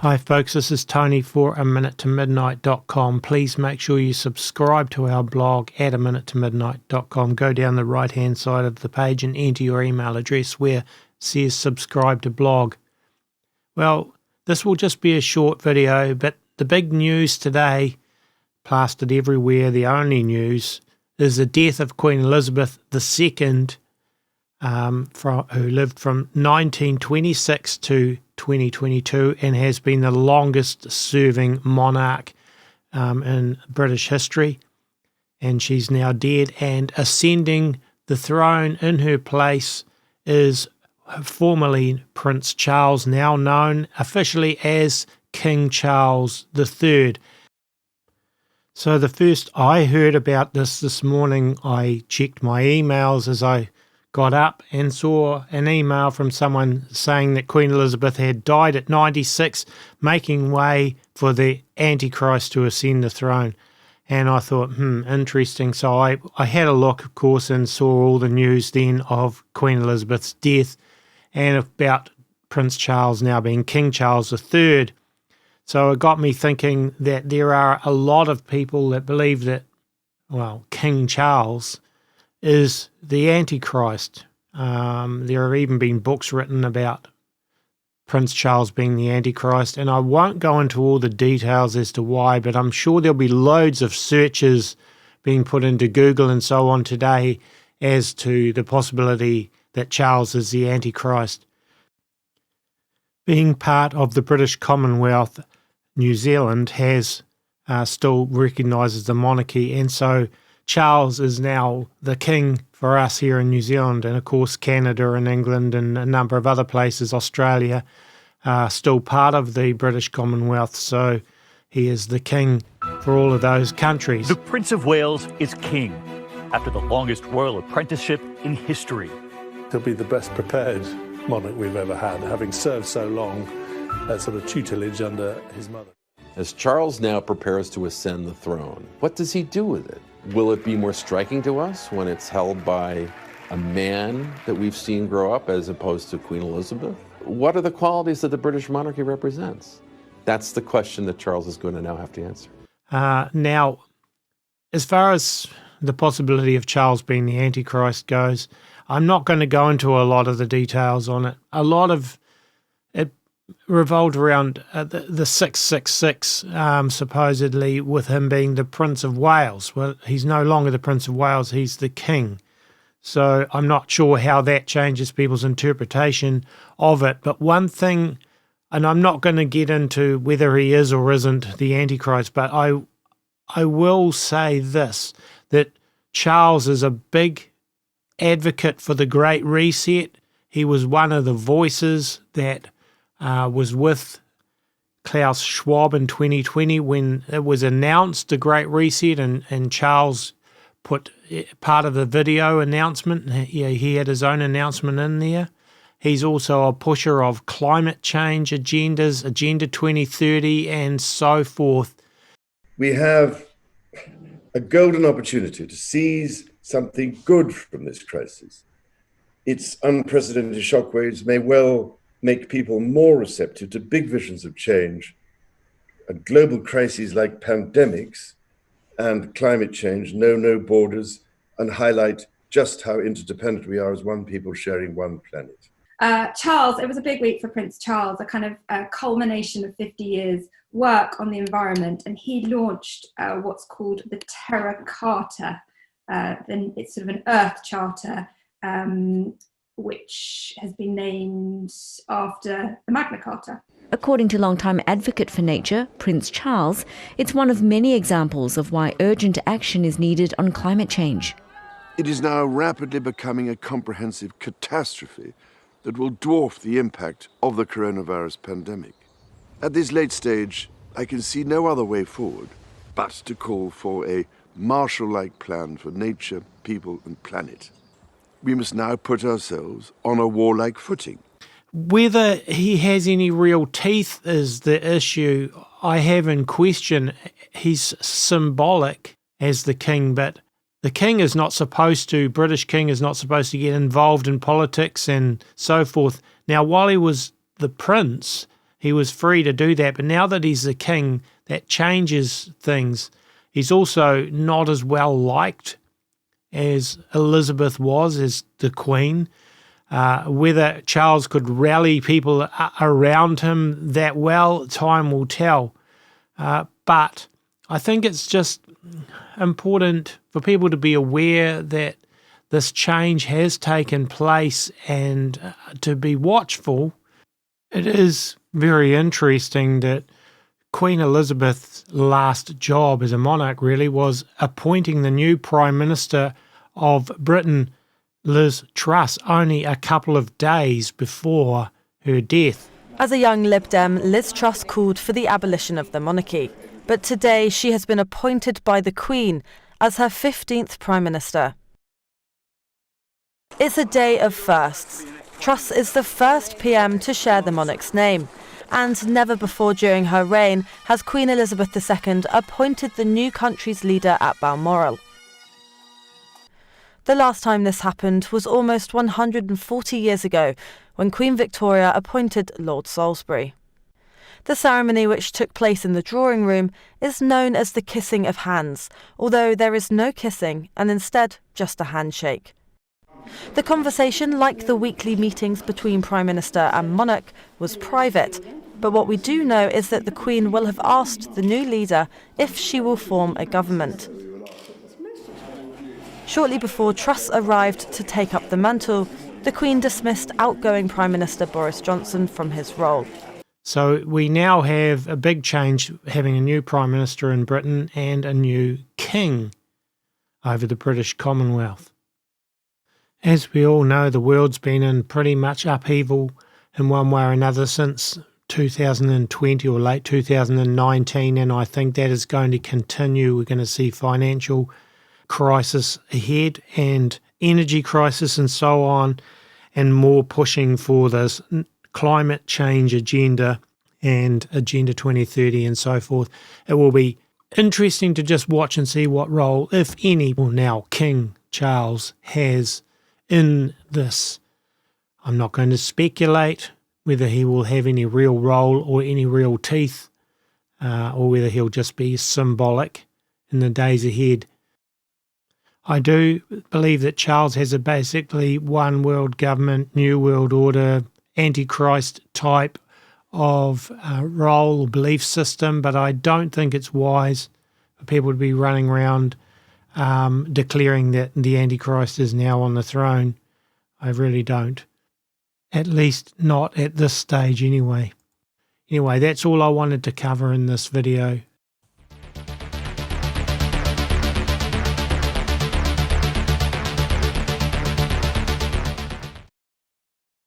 Hi folks, this is Tony for aminutetomidnight.com. Please make sure you subscribe to our blog at aminutetomidnight.com. Go down the right hand side of the page and enter your email address where it says subscribe to blog. Well, this will just be a short video, but the big news today, plastered everywhere, the only news, is the death of Queen Elizabeth II, who lived from 1926 to 2022 and has been the longest serving monarch in British history. And she's now dead, and ascending the throne in her place is formerly Prince Charles, now known officially as King Charles III. So the first I heard about this morning, I checked my emails as I got up and saw an email from someone saying that Queen Elizabeth had died at 96, making way for the Antichrist to ascend the throne. And I thought, interesting. So I had a look, of course, and saw all the news then of Queen Elizabeth's death and about Prince Charles now being King Charles III. So it got me thinking that there are a lot of people that believe that, well, King Charles is the Antichrist. There have even been books written about Prince Charles being the Antichrist, and I won't go into all the details as to why, but I'm sure there'll be loads of searches being put into Google and so on today as to the possibility that Charles is the Antichrist. Being part of the British Commonwealth, New Zealand has still recognises the monarchy, and so Charles is now the king for us here in New Zealand, and of course Canada and England and a number of other places, Australia, are still part of the British Commonwealth, so he is the king for all of those countries. The Prince of Wales is king after the longest royal apprenticeship in history. He'll be the best prepared monarch we've ever had, having served so long as sort of tutelage under his mother. As Charles now prepares to ascend the throne, what does he do with it? Will it be more striking to us when it's held by a man that we've seen grow up as opposed to Queen Elizabeth? What are the qualities that the British monarchy represents? That's the question that Charles is going to now have to answer. Now, as far as the possibility of Charles being the Antichrist goes, I'm not going to go into a lot of the details on it. A lot of it revolved around the 666, supposedly, with him being the Prince of Wales. Well, he's no longer the Prince of Wales, he's the king. So I'm not sure how that changes people's interpretation of it. But one thing, and I'm not going to get into whether he is or isn't the Antichrist, but I will say this, that Charles is a big advocate for the Great Reset. He was one of the voices that was with Klaus Schwab in 2020 when it was announced, the Great Reset, and Charles put part of the video announcement. He had his own announcement in there. He's also a pusher of climate change agendas, Agenda 2030, and so forth. We have a golden opportunity to seize something good from this crisis. Its unprecedented shockwaves may well make people more receptive to big visions of change. And global crises like pandemics and climate change know no borders and highlight just how interdependent we are as one people sharing one planet. Charles, it was a big week for Prince Charles, a kind of culmination of 50 years work on the environment, and he launched what's called the Terra Carta. Then it's sort of an Earth Charter, which has been named after the Magna Carta. According to longtime advocate for nature, Prince Charles, it's one of many examples of why urgent action is needed on climate change. It is now rapidly becoming a comprehensive catastrophe that will dwarf the impact of the coronavirus pandemic. At this late stage, I can see no other way forward but to call for a Marshall-like plan for nature, people and planet. We must now put ourselves on a warlike footing. Whether he has any real teeth is the issue I have in question. He's symbolic as the king, but the king is not supposed to, British king is not supposed to get involved in politics and so forth. Now, while he was the prince, he was free to do that. But now that he's the king, that changes things. He's also not as well liked as Elizabeth was, as the Queen. Whether Charles could rally people around him that well, time will tell. But I think it's just important for people to be aware that this change has taken place and to be watchful. It is very interesting that Queen Elizabeth's last job as a monarch really was appointing the new Prime Minister of Britain, Liz Truss, only a couple of days before her death. As a young Lib Dem, Liz Truss called for the abolition of the monarchy. But today she has been appointed by the Queen as her 15th Prime Minister. It's a day of firsts. Truss is the first PM to share the monarch's name. And never before during her reign has Queen Elizabeth II appointed the new country's leader at Balmoral. The last time this happened was almost 140 years ago, when Queen Victoria appointed Lord Salisbury. The ceremony, which took place in the drawing room, is known as the kissing of hands, although there is no kissing and instead just a handshake. The conversation, like the weekly meetings between Prime Minister and monarch, was private, but what we do know is that the Queen will have asked the new leader if she will form a government. Shortly before Truss arrived to take up the mantle, the Queen dismissed outgoing Prime Minister Boris Johnson from his role. So we now have a big change, having a new Prime Minister in Britain and a new King over the British Commonwealth. As we all know, the world's been in pretty much upheaval in one way or another since 2020 or late 2019, and I think that is going to continue. We're going to see financial crisis ahead and energy crisis and so on, and more pushing for this climate change agenda and Agenda 2030 and so forth. It will be interesting to just watch and see what role, if any, well, now King Charles has in this. I'm not going to speculate whether he will have any real role or any real teeth, or whether he'll just be symbolic in the days ahead. I do believe that Charles has a basically one world government, new world order, Antichrist type of role or belief system, but I don't think it's wise for people to be running around declaring that the Antichrist is now on the throne. I really don't. At least not at this stage anyway. Anyway, that's all I wanted to cover in this video.